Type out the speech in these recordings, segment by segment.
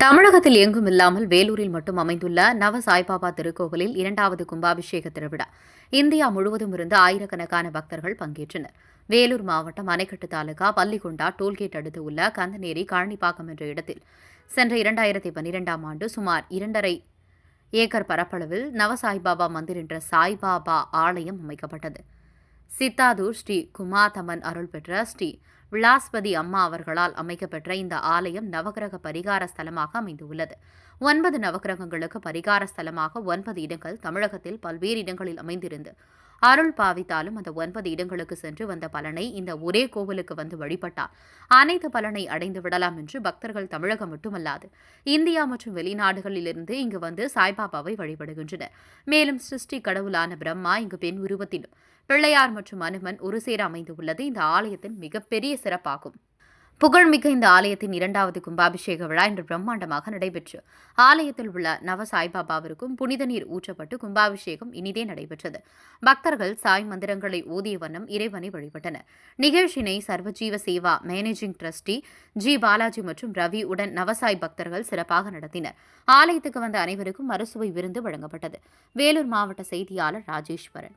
தமிழகத்தில் எங்கும் இல்லாமல் வேலூரில் மட்டும் அமைந்துள்ள நவ சாய்பாபா திருக்கோவிலில் 2வது கும்பாபிஷேக திருவிழா இந்தியா முழுவதும் இருந்து ஆயிரக்கணக்கான பக்தர்கள் பங்கேற்றனர். வேலூர் மாவட்டம் அணைக்கட்டு தாலுகா பள்ளிகொண்டா டோல்கேட் அடுத்து உள்ள கந்தநேரி காணிப்பாக்கம் என்ற இடத்தில் சென்ற 2012ஆம் ஆண்டு சுமார் 2.5 ஏக்கர் பரப்பளவில் நவசாய்பாபா மந்திர் என்ற சாய்பாபா ஆலயம் அமைக்கப்பட்டது. சித்தாதூர் ஸ்ரீ குமாதமன் அருள் பெற்ற ஸ்ரீ விலாஸ்பதி அம்மா அவர்களால் அமைக்கப்பெற்ற இந்த ஆலயம் நவகிரக பரிகார ஸ்தலமாக அமைந்துள்ளது. 9 நவகிரகங்களுக்கு பரிகார ஸ்தலமாக 9 இடங்கள் தமிழகத்தில் பல்வேறு இடங்களில் அமைந்திருந்து அருள் பாவித்தாலும் அந்த 9 இடங்களுக்கு சென்று வந்த பலனை இந்த ஒரே கோவிலுக்கு வந்து வழிபட்டால் அனைத்து பலனை அடைந்து விடலாம் என்று பக்தர்கள் தமிழகம் மட்டுமல்லாது இந்தியா மற்றும் வெளிநாடுகளிலிருந்து இங்கு வந்து சாய்பாபாவை வழிபடுகின்றனர். மேலும் சிருஷ்டி கடவுளான பிரம்மா இங்கு பெண் உருவத்திலும் பிள்ளையார் மற்றும் அனுமன் ஒரு சேர அமைந்துள்ளது இந்த ஆலயத்தின் மிகப்பெரிய சிறப்பாகும். புகழ்மிக்க இந்த ஆலயத்தின் 2வது கும்பாபிஷேக விழா இன்று பிரம்மாண்டமாக நடைபெற்று ஆலயத்தில் உள்ள நவ சாய்பாபாவிற்கும் புனித நீர் ஊற்றப்பட்டு கும்பாபிஷேகம் இனிதே நடைபெற்றது. பக்தர்கள் சாய் மந்திரங்களை ஓதிய வண்ணம் இறைவனை வழிபட்டனர். நிகழ்ச்சியினை Sarvajeeva Seva managing trustee G Balaji மற்றும் ரவி உடன் நவசாய் பக்தர்கள் சிறப்பாக நடத்தினர். ஆலயத்துக்கு வந்த அனைவருக்கும் அறுசுவை விருந்து வழங்கப்பட்டது. வேலூர் மாவட்ட செய்தியாளர் ராஜேஸ்வரன்.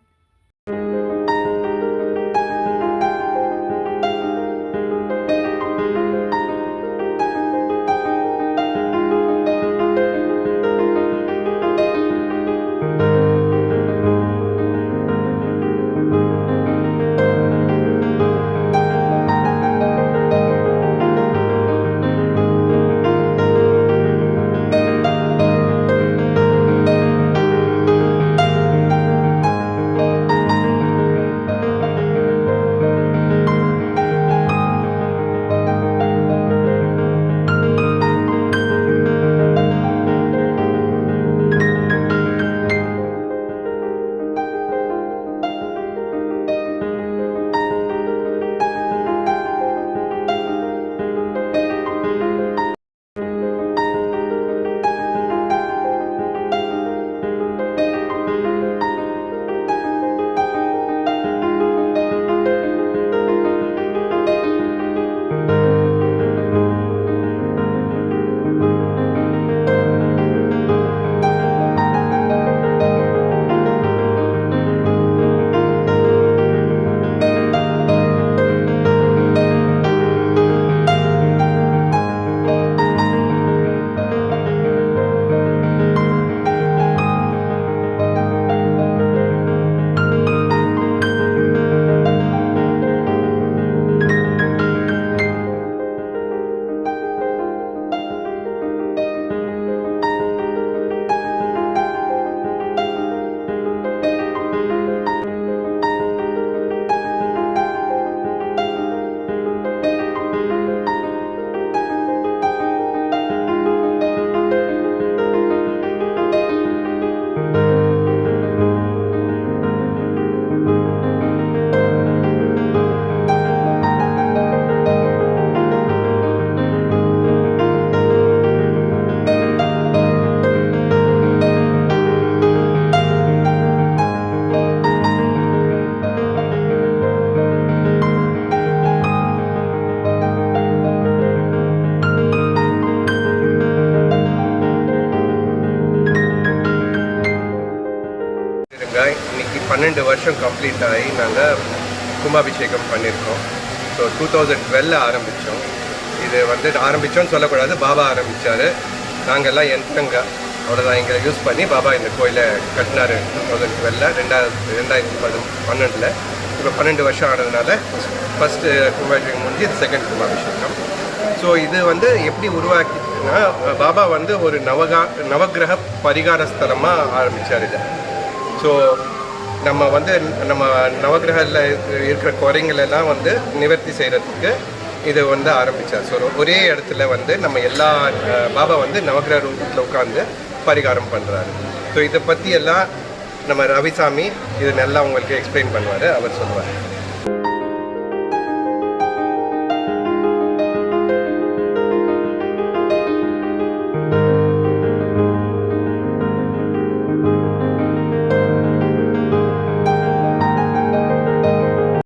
இன்னைக்கு 12 வருஷம் கம்ப்ளீட் ஆகி நாங்கள் கும்பாபிஷேகம் பண்ணியிருக்கோம். ஸோ 2012 ஆரம்பித்தோம். இது ஆரம்பித்தோன்னு சொல்லக்கூடாது, பாபா ஆரம்பித்தார். நாங்கள்லாம் யந்திரங்க அவ்வளோதான் எங்களை யூஸ் பண்ணி பாபா இந்த கோயிலை கட்டினார் 2012 2012 இப்போ 12 வருஷம் ஆனதுனால ஃபஸ்ட்டு கும்பாபிஷேகம் முடிஞ்சு இது செகண்ட் கும்பாபிஷேகம். ஸோ இது எப்படி உருவாக்கினா பாபா ஒரு நவகிரக பரிகார ஸ்தலமாக ஆரம்பித்தார் இதை. ஸோ நம்ம நம்ம நவகிரகத்தில் இருக்கிற குறைங்களெல்லாம் நிவர்த்தி செய்கிறதுக்கு இதை ஆரம்பித்தார். ஸோ ஒரே இடத்துல நம்ம எல்லா பாபா நவகிரக ரூபத்தில் உட்காந்து பரிகாரம் பண்ணுறாரு. ஸோ இதை பற்றி எல்லாம் நம்ம ரவிசாமி இது நல்லா உங்களுக்கு எக்ஸ்பிளைன் பண்ணுவார், அவர் சொல்லுவார்.